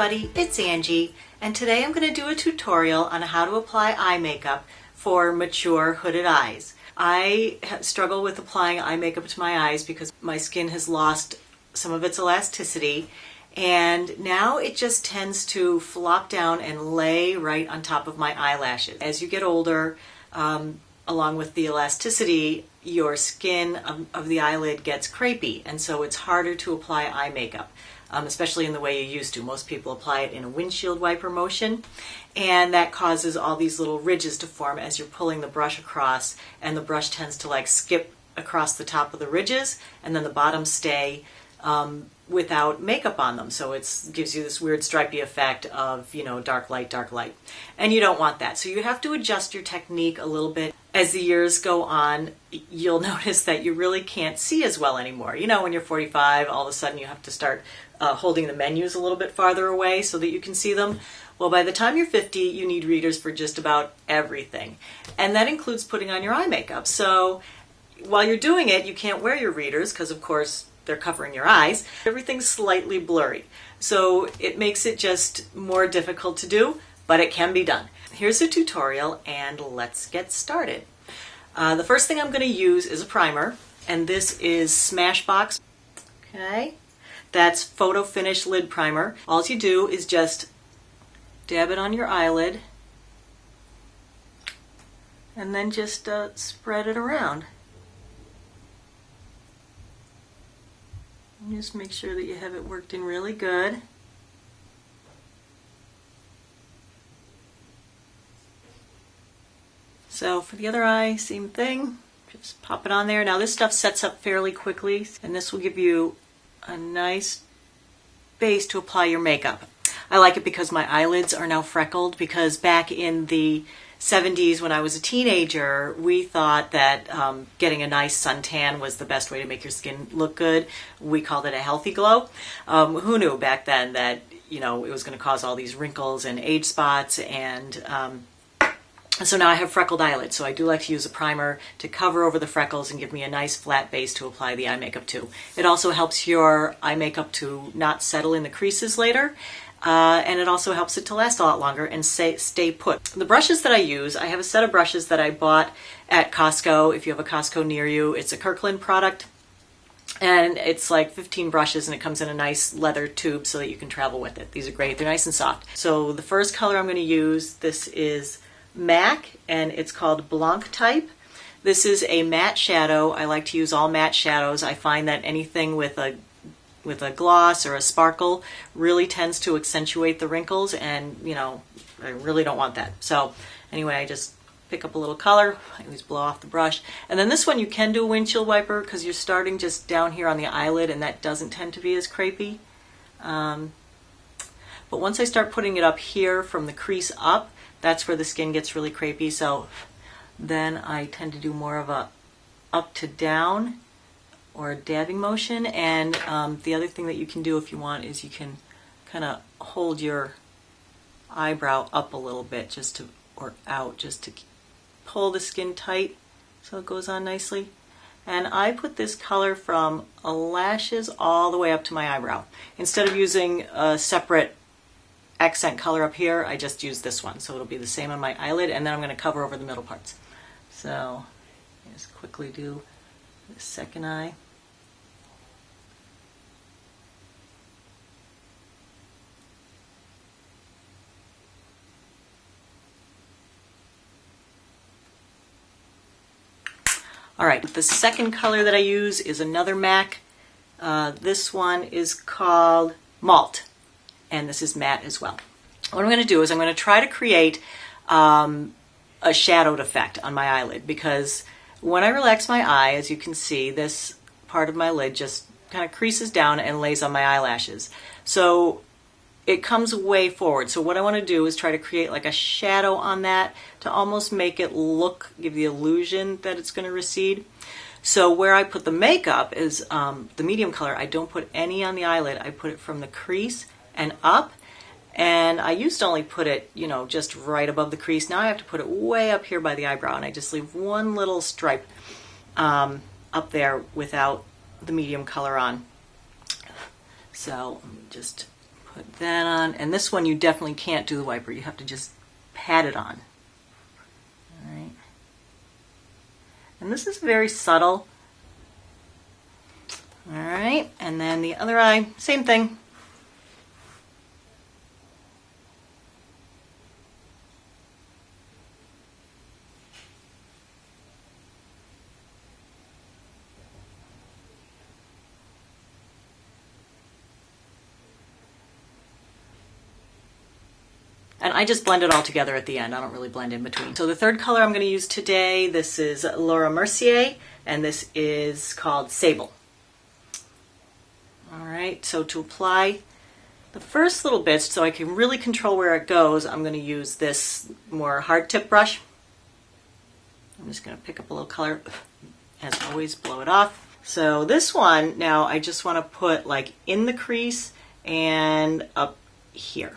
everybody, it's Angie, and today I'm going to do a tutorial on how to apply eye makeup for mature hooded eyes. I struggle with applying eye makeup to my eyes because my skin has lost some of its elasticity, and now it just tends to flop down and lay right on top of my eyelashes. As you get older, along with the elasticity, your skin of the eyelid gets crepey, and so it's harder to apply eye makeup. Especially in the way you used to. Most people apply it in a windshield wiper motion, and that causes all these little ridges to form as you're pulling the brush across, and the brush tends to like skip across the top of the ridges, and then the bottoms stay without makeup on them. So it gives you this weird stripy effect of, you know, dark light, and you don't want that. So you have to adjust your technique a little bit. As the years go on, you'll notice that you really can't see as well anymore. You know, when you're 45, all of a sudden you have to start holding the menus a little bit farther away so that you can see them. Well, by the time you're 50, you need readers for just about everything. And that includes putting on your eye makeup. So while you're doing it, you can't wear your readers because, of course, they're covering your eyes. Everything's slightly blurry. So it makes it just more difficult to do, but it can be done. Here's a tutorial, and let's get started. The first thing I'm going to use is a primer, and this is Smashbox. Okay, that's Photo Finish Lid Primer. All you do is just dab it on your eyelid, and then just spread it around. And just make sure that you have it worked in really good. So for the other eye, same thing. Just pop it on there. Now this stuff sets up fairly quickly, and this will give you a nice base to apply your makeup. I like it because my eyelids are now freckled, because back in the 70s when I was a teenager, we thought that getting a nice suntan was the best way to make your skin look good. We called it a healthy glow. Who knew back then that, you know, it was going to cause all these wrinkles and age spots, and so now I have freckled eyelids, so I do like to use a primer to cover over the freckles and give me a nice flat base to apply the eye makeup to. It also helps your eye makeup to not settle in the creases later, and it also helps it to last a lot longer and stay put. The brushes that I use, I have a set of brushes that I bought at Costco. If you have a Costco near you, it's a Kirkland product, and it's like 15 brushes, and it comes in a nice leather tube so that you can travel with it. These are great. They're nice and soft. So the first color I'm going to use, this is MAC, and it's called Blanc Type. This is a matte shadow. I like to use all matte shadows. I find that anything with a gloss or a sparkle really tends to accentuate the wrinkles, and you know, I really don't want that. So anyway, I just pick up a little color. I always blow off the brush. And then this one you can do a windshield wiper because you're starting just down here on the eyelid, and that doesn't tend to be as crepey. But once I start putting it up here from the crease up, that's where the skin gets really crepey. So then I tend to do more of a up to down or a dabbing motion. And the other thing that you can do if you want is you can kind of hold your eyebrow up a little bit, or out, just to pull the skin tight so it goes on nicely. And I put this color from lashes all the way up to my eyebrow. Instead of using a separate accent color up here, I just use this one, so it'll be the same on my eyelid, and then I'm going to cover over the middle parts. So just quickly do the second eye. All right, the second color that I use is another MAC. This one is called Malt, and this is matte as well. What I'm going to do is I'm going to try to create a shadowed effect on my eyelid, because when I relax my eye, as you can see, this part of my lid just kind of creases down and lays on my eyelashes. So it comes way forward. So what I want to do is try to create like a shadow on that to almost make it look, give the illusion that it's going to recede. So where I put the makeup is the medium color. I don't put any on the eyelid. I put it from the crease and up. And I used to only put it, you know, just right above the crease. Now I have to put it way up here by the eyebrow, and I just leave one little stripe up there without the medium color on. So just Put that on, and this one you definitely can't do the wiper. You have to just pat it on. All right. And this is very subtle. All right, and then the other eye, same thing. And I just blend it all together at the end. I don't really blend in between. So the third color I'm going to use today, this is Laura Mercier, and this is called Sable. All right, so to apply the first little bits, so I can really control where it goes, I'm going to use this more hard tip brush. I'm just going to pick up a little color, as always, blow it off. So this one, now I just want to put like in the crease and up here.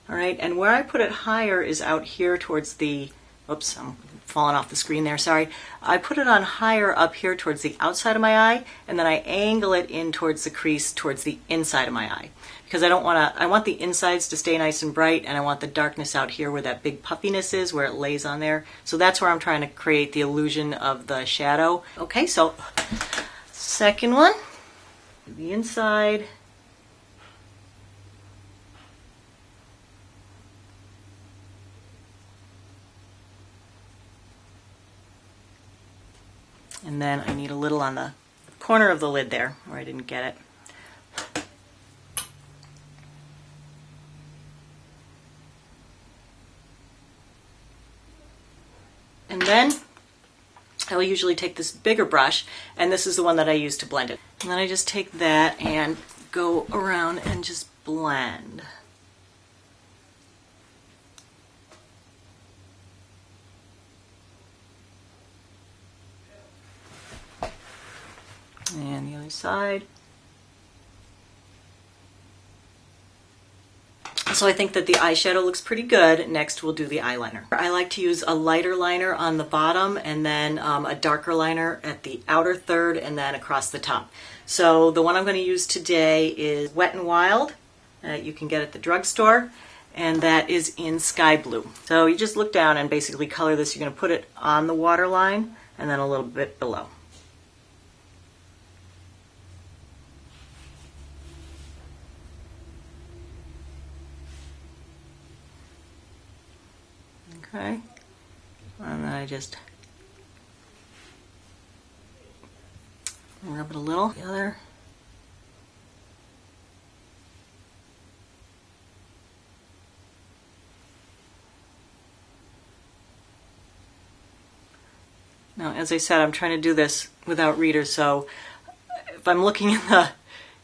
All right, and where I put it higher is out here towards the, oops, I'm falling off the screen there, sorry. I put it on higher up here towards the outside of my eye, and then I angle it in towards the crease towards the inside of my eye. Because I don't want to, I want the insides to stay nice and bright, and I want the darkness out here where that big puffiness is, where it lays on there. So that's where I'm trying to create the illusion of the shadow. Okay, so second one, the inside. And then I need a little on the corner of the lid there, where I didn't get it. And then I will usually take this bigger brush, and this is the one that I use to blend it. And then I just take that and go around and just blend. And the other side. So I think that the eyeshadow looks pretty good. Next we'll do the eyeliner. I like to use a lighter liner on the bottom and then a darker liner at the outer third and then across the top. So the one I'm going to use today is Wet n Wild that you can get at the drugstore, and that is in Sky Blue. So you just look down and basically color this. You're going to put it on the waterline and then a little bit below. Okay, and then I just rub it a little together. Now, as I said, I'm trying to do this without readers, so if I'm looking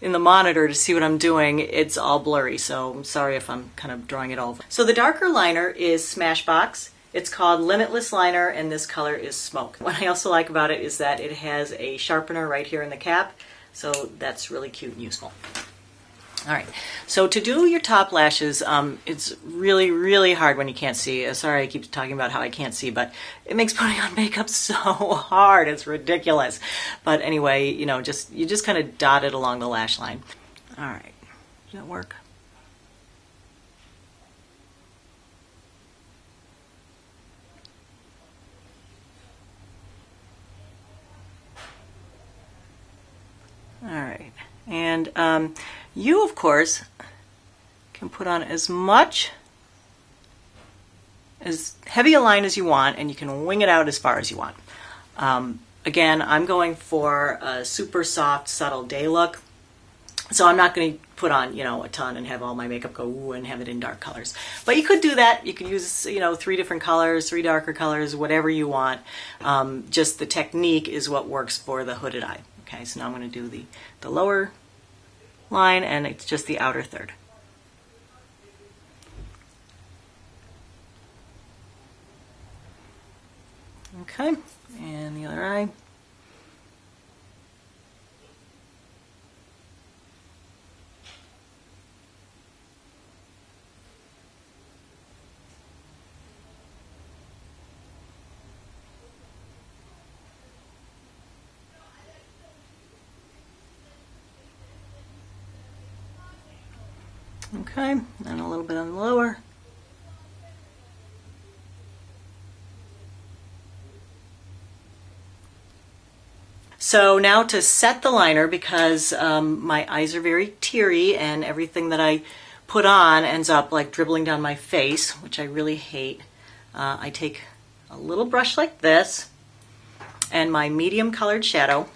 in the monitor to see what I'm doing, it's all blurry, so I'm sorry if I'm kind of drawing it over. So the darker liner is Smashbox. It's called Limitless Liner, and this color is Smoke. What I also like about it is that it has a sharpener right here in the cap, so that's really cute and useful. All right, so to do your top lashes, it's really, really hard when you can't see. Sorry I keep talking about how I can't see, but it makes putting on makeup so hard. It's ridiculous. But anyway, you know, you just kind of dot it along the lash line. All right, does that work? All right, and you, of course, can put on as heavy a line as you want, and you can wing it out as far as you want. Again, I'm going for a super soft, subtle day look, so I'm not going to put on, you know, a ton and have all my makeup go ooh and have it in dark colors. But you could do that. You could use, you know, 3 different colors, 3 darker colors, whatever you want. Just the technique is what works for the hooded eye. Okay, so now I'm going to do the lower line, and it's just the outer third. Okay, and the other eye. Okay, and a little bit on the lower. So now to set the liner, because my eyes are very teary and everything that I put on ends up like dribbling down my face, which I really hate. I take a little brush like this and my medium colored shadow,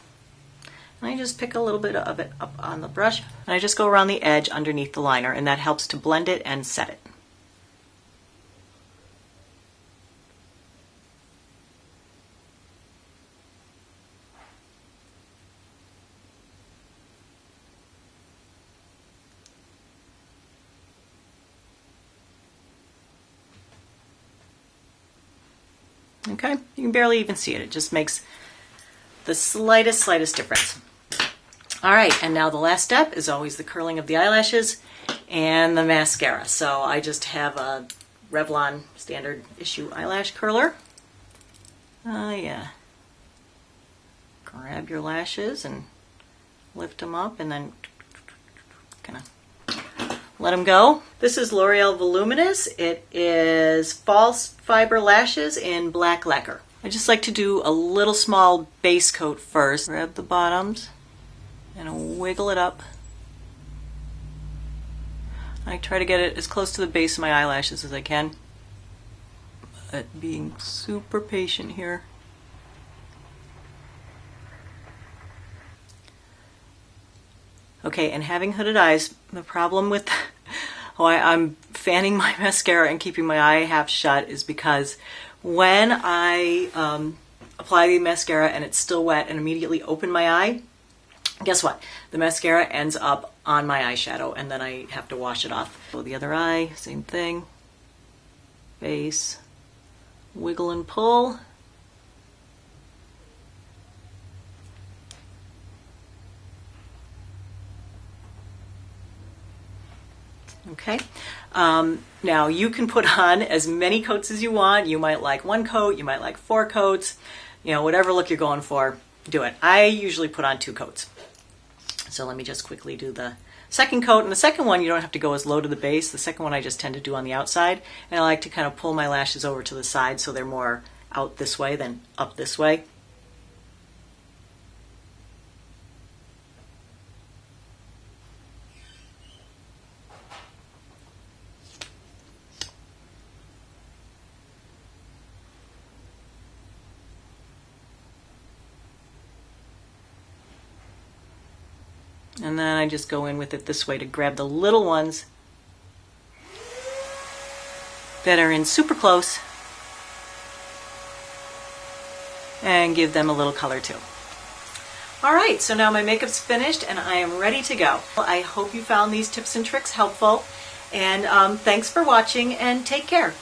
and I just pick a little bit of it up on the brush, and I just go around the edge underneath the liner, and that helps to blend it and set it. Okay, you can barely even see it. It just makes the slightest difference. All right, and now the last step is always the curling of the eyelashes and the mascara. So I just have a Revlon standard issue eyelash curler. Yeah. Grab your lashes and lift them up and then kind of let them go. This is L'Oreal Voluminous. It is false fiber lashes in black lacquer. I just like to do a little small base coat first. Grab the bottoms and wiggle it up. I try to get it as close to the base of my eyelashes as I can, but being super patient here. Okay, and having hooded eyes, the problem with why I'm fanning my mascara and keeping my eye half shut is because when I apply the mascara and it's still wet and immediately open my eye, guess what? The mascara ends up on my eyeshadow and then I have to wash it off. So the other eye, same thing. Base, wiggle and pull. Okay, now you can put on as many coats as you want. You might like one coat, you might like 4 coats, you know, whatever look you're going for, do it. I usually put on 2 coats. So let me just quickly do the second coat. And the second one, you don't have to go as low to the base. The second one I just tend to do on the outside. And I like to kind of pull my lashes over to the side so they're more out this way than up this way. And then I just go in with it this way to grab the little ones that are in super close and give them a little color too. All right, so now my makeup's finished and I am ready to go. I hope you found these tips and tricks helpful, and thanks for watching and take care.